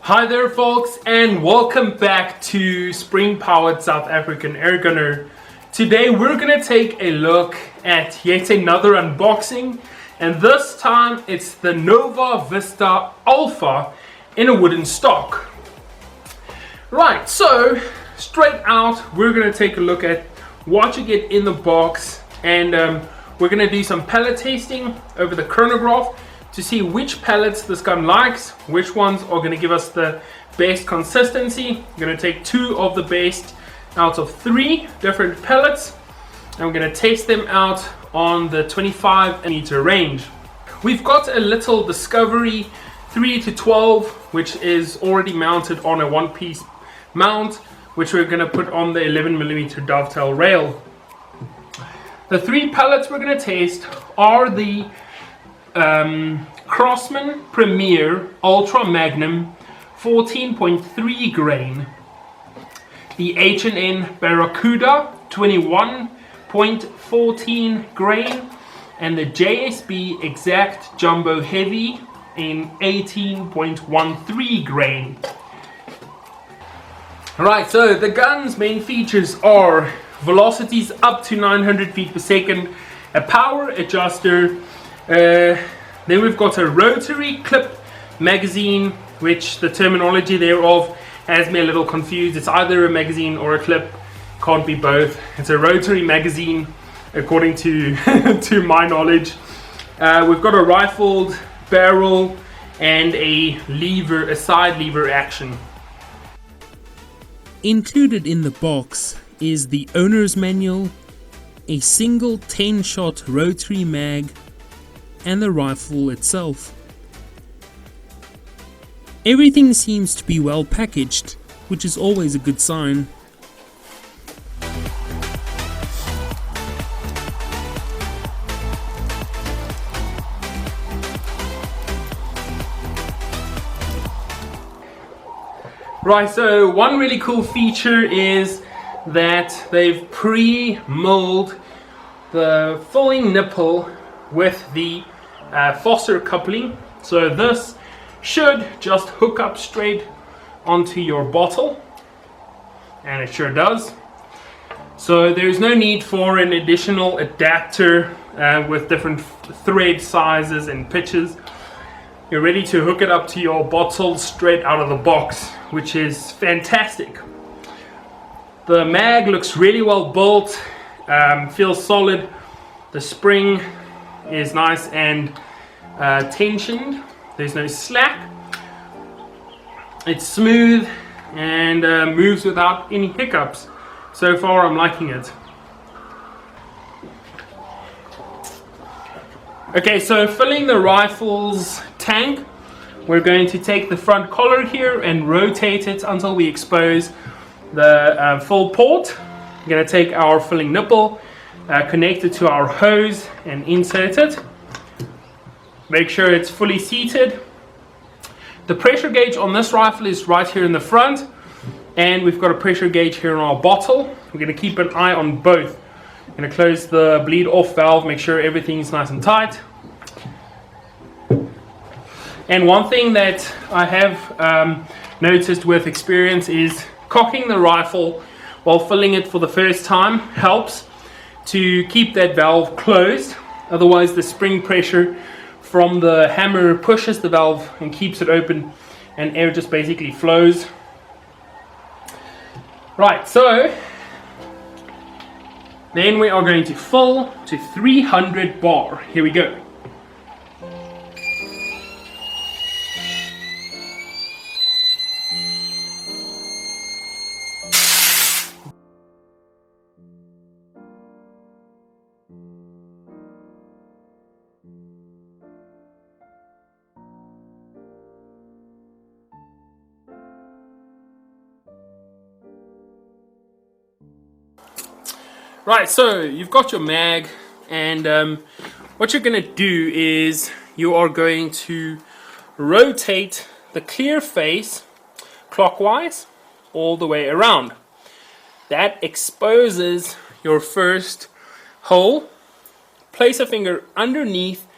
Hi there folks, and welcome back to Spring Powered South African Airgunner. Today we're going to take a look at yet another unboxing, and this time it's the Nova Vista Alpha in a wooden stock. Right, so straight out we're going to take a look at what you get in the box, and we're going to do some pellet tasting over the chronograph to see which pellets this gun likes, which ones are going to give us the best consistency. I'm going to take 2 of the best out of 3 different pellets, and we're going to test them out on the 25mm range. We've got a little Discovery 3 to 12, which is already mounted on a one-piece mount, which we're going to put on the 11mm dovetail rail. The 3 pellets we're going to test are the Crosman Premier Ultra Magnum 14.3 grain, the H&N Barracuda 21.14 grain, and the JSB Exact Jumbo Heavy in 18.13 grain. Alright, so the gun's main features are velocities up to 900 feet per second, a power adjuster, then we've got a rotary clip magazine, which the terminology thereof has me a little confused. It's either a magazine or a clip, can't be both. It's a rotary magazine according to to my knowledge. We've got a rifled barrel and a lever, a side lever action. Included in the box is the owner's manual, a single 10-shot rotary mag, and the rifle itself. Everything seems to be well packaged, which is always a good sign. Right, so one really cool feature is that they've pre-milled the fulling nipple with the Foster coupling, so this should just hook up straight onto your bottle, and it sure does. So there's no need for an additional adapter with different thread sizes and pitches. You're ready to hook it up to your bottle straight out of the box, which is fantastic. The mag looks really well built, feels solid. The spring is nice and tensioned. There's no slack. It's smooth and moves without any hiccups. So far I'm liking it. Okay, so filling the rifle's tank, we're going to take the front collar here and rotate it until we expose the full port. We're going to take our filling nipple, connect it to our hose and insert it. Make sure it's fully seated. The pressure gauge on this rifle is right here in the front, and we've got a pressure gauge here in our bottle. We're going to keep an eye on both. I'm going to close the bleed off valve, make sure everything's nice and tight. And one thing that I have noticed with experience is cocking the rifle while filling it for the first time helps to keep that valve closed. Otherwise the spring pressure from the hammer pushes the valve and keeps it open, and air just basically flows. Right, so then we are going to fill to 300 bar. Here we go. Right, so you've got your mag, and what you're going to do is you are going to rotate the clear face clockwise all the way around. That exposes your first hole. Place a finger underneath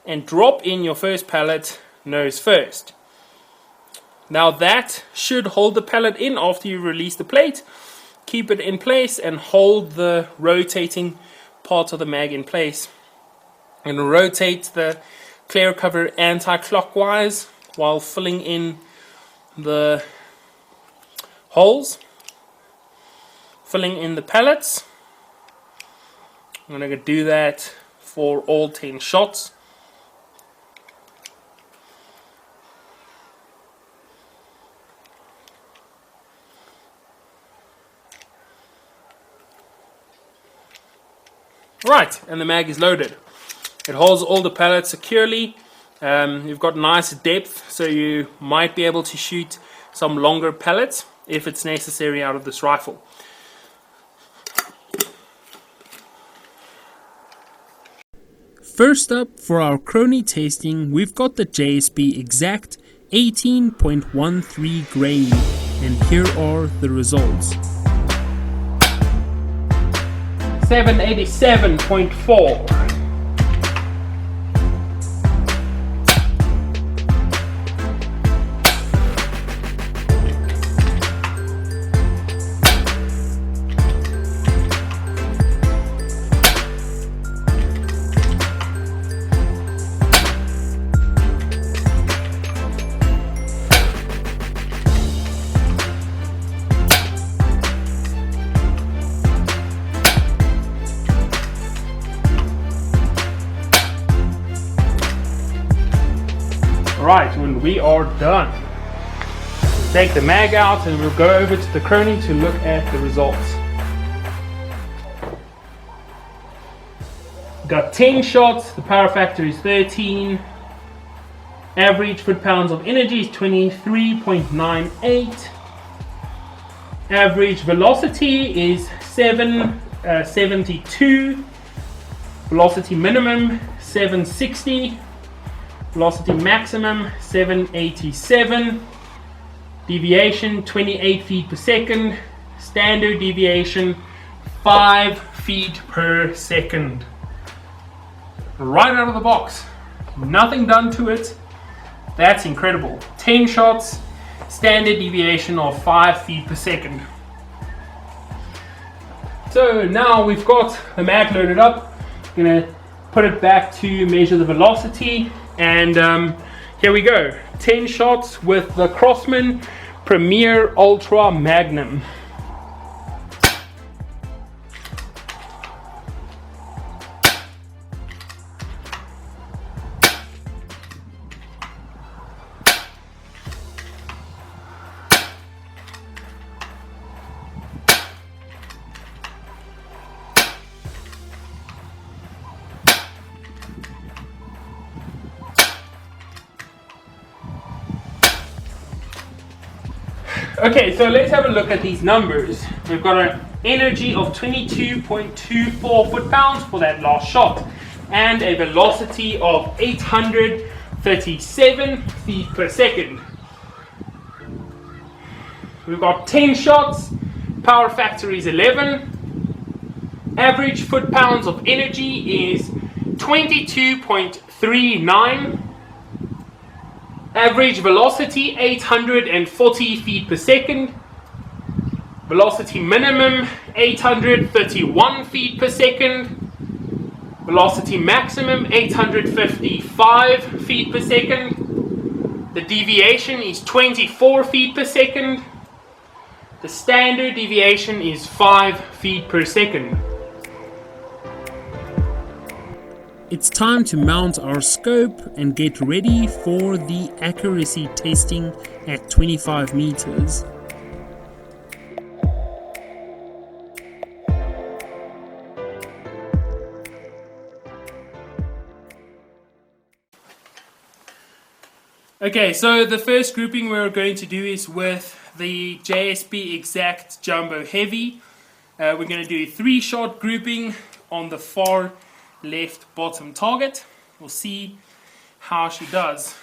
and drop in your first pellet nose first. Now that should hold the pellet in after you release the plate. Keep it in place and hold the rotating part of the mag in place. And rotate the clear cover anti-clockwise while filling in the holes, filling in the pellets. I'm going to do that for all 10 shots. Right, and the mag is loaded. It holds all the pellets securely. You've got nice depth, so you might be able to shoot some longer pellets if it's necessary out of this rifle. First up, for our Crony testing, we've got the JSP Exact 18.13 grain, and here are the results. 787.4. Right, when we are done, take the mag out and we'll go over to the Crony to look at the results. Got 10 shots, the power factor is 13, average foot-pounds of energy is 23.98, average velocity is 772, velocity minimum 760, velocity maximum 787, deviation 28 feet per second, standard deviation 5 feet per second. Right out of the box, nothing done to it. That's incredible. 10 shots, standard deviation of 5 feet per second. So now we've got the mag loaded up. I'm gonna put it back to measure the velocity. And here we go, 10 shots with the Crosman Premier Ultra Magnum. Okay, so let's have a look at these numbers. We've got an energy of 22.24 foot-pounds for that last shot, and a velocity of 837 feet per second. We've got 10 shots, power factor is 11, average foot-pounds of energy is 22.39, average velocity 840 feet per second, velocity minimum 831 feet per second, velocity maximum 855 feet per second, the deviation is 24 feet per second, the standard deviation is 5 feet per second. It's time to mount our scope and get ready for the accuracy testing at 25 meters. Okay, so the first grouping we're going to do is with the JSP Exact Jumbo Heavy. We're going to do a 3-shot grouping on the far left bottom target. We'll see how she does.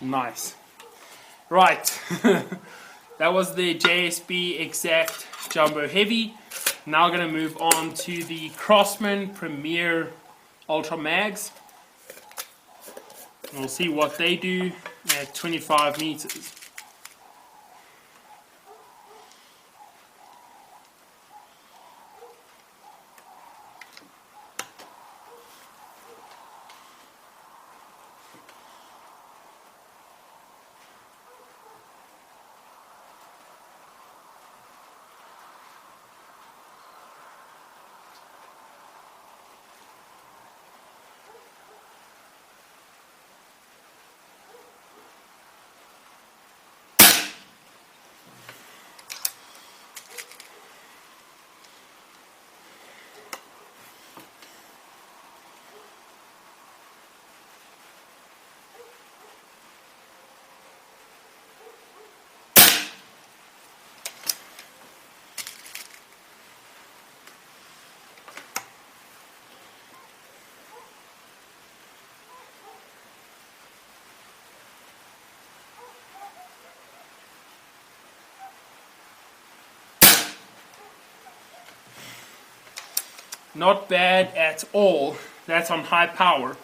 Nice. Right. That was the JSB Exact Jumbo Heavy. Now going to move on to the Crosman Premier Ultra Mags. We'll see what they do at 25 meters. Not bad at all. That's on high power.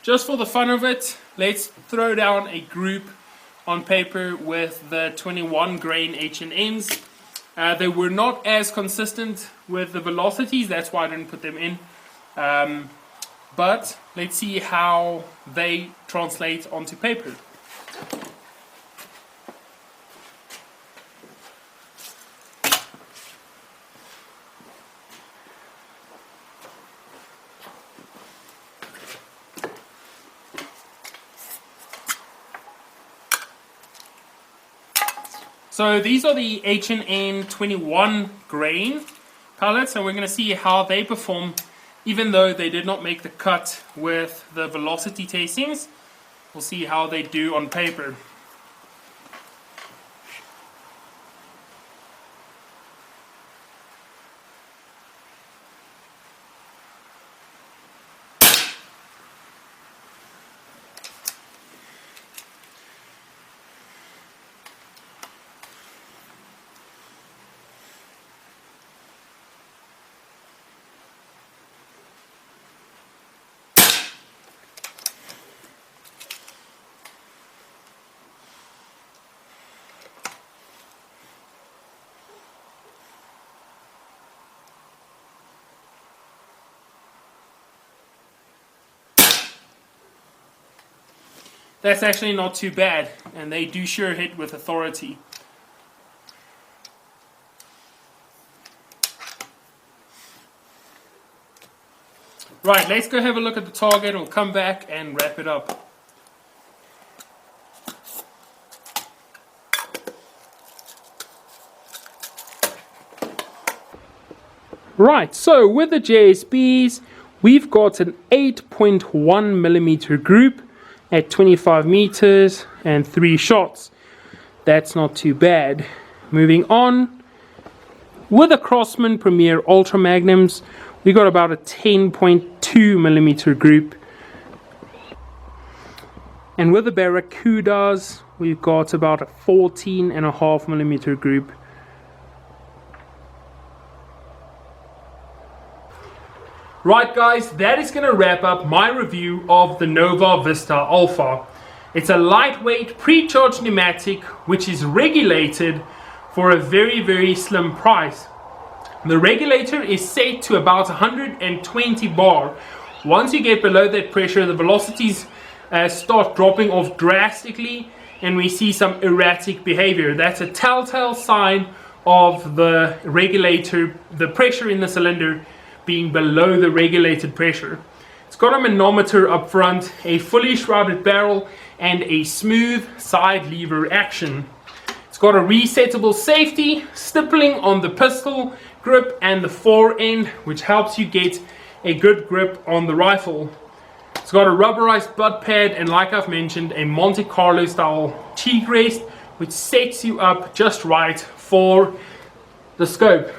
Just for the fun of it, let's throw down a group on paper with the 21 grain H&Ns. They were not as consistent with the velocities, that's why I didn't put them in. But let's see how they translate onto paper. So these are the H&N 21 grain pellets, and we're going to see how they perform even though they did not make the cut with the velocity tastings. We'll see how they do on paper. That's actually not too bad, and they do sure hit with authority. Right, let's go have a look at the target and we'll come back and wrap it up. Right, so with the JSBs, we've got an 8.1 millimeter group at 25 meters and 3 shots. That's not too bad. Moving on, with the Crosman Premier Ultra Magnums, we got about a 10.2 millimeter group. And with the Barracudas, we've got about a 14.5 millimeter group. Right guys, that is going to wrap up my review of the Nova Vista Alpha. It's a lightweight pre-charged pneumatic which is regulated for a very slim price. The regulator is set to about 120 bar. Once you get below that pressure, the velocities start dropping off drastically and we see some erratic behavior. That's a telltale sign of the regulator, the pressure in the cylinder being below the regulated pressure. It's got a manometer up front, a fully shrouded barrel, and a smooth side lever action. It's got a resettable safety, stippling on the pistol grip and the fore end, which helps you get a good grip on the rifle. It's got a rubberized butt pad and, like I've mentioned, a Monte Carlo style cheek rest, which sets you up just right for the scope.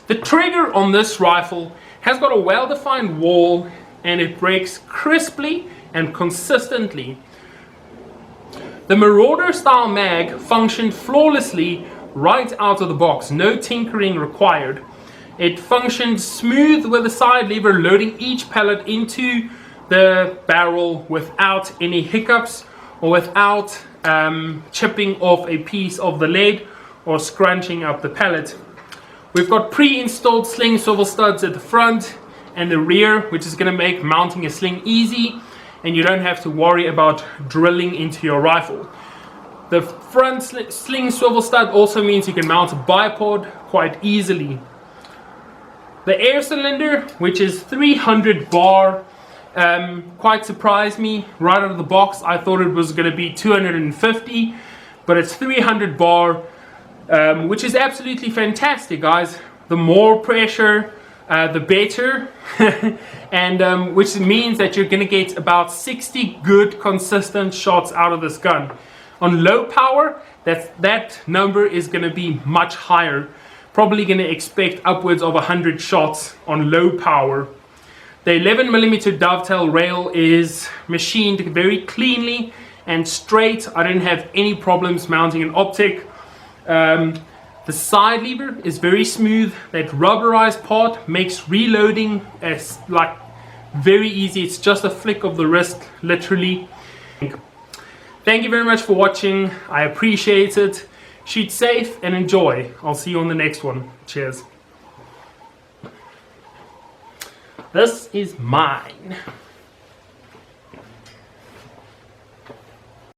The trigger on this rifle has got a well-defined wall and it breaks crisply and consistently. The Marauder style mag functioned flawlessly right out of the box, no tinkering required. It functioned smooth with the side lever loading each pellet into the barrel without any hiccups or without chipping off a piece of the lead or scrunching up the pellet. We've got pre-installed sling swivel studs at the front and the rear, which is going to make mounting a sling easy, and you don't have to worry about drilling into your rifle. The front sling swivel stud also means you can mount a bipod quite easily. The air cylinder, which is 300 bar, quite surprised me right out of the box. I thought it was going to be 250, but it's 300 bar, which is absolutely fantastic, guys. The more pressure, the better, and which means that you're going to get about 60 good consistent shots out of this gun. On low power, that number is going to be much higher. Probably going to expect upwards of 100 shots on low power. The 11mm dovetail rail is machined very cleanly and straight. I didn't have any problems mounting an optic. The side lever is very smooth. That rubberized part makes reloading like very easy. It's just a flick of the wrist, literally. Thank you very much for watching. I appreciate it. Shoot safe and enjoy. I'll see you on the next one. Cheers. This is mine.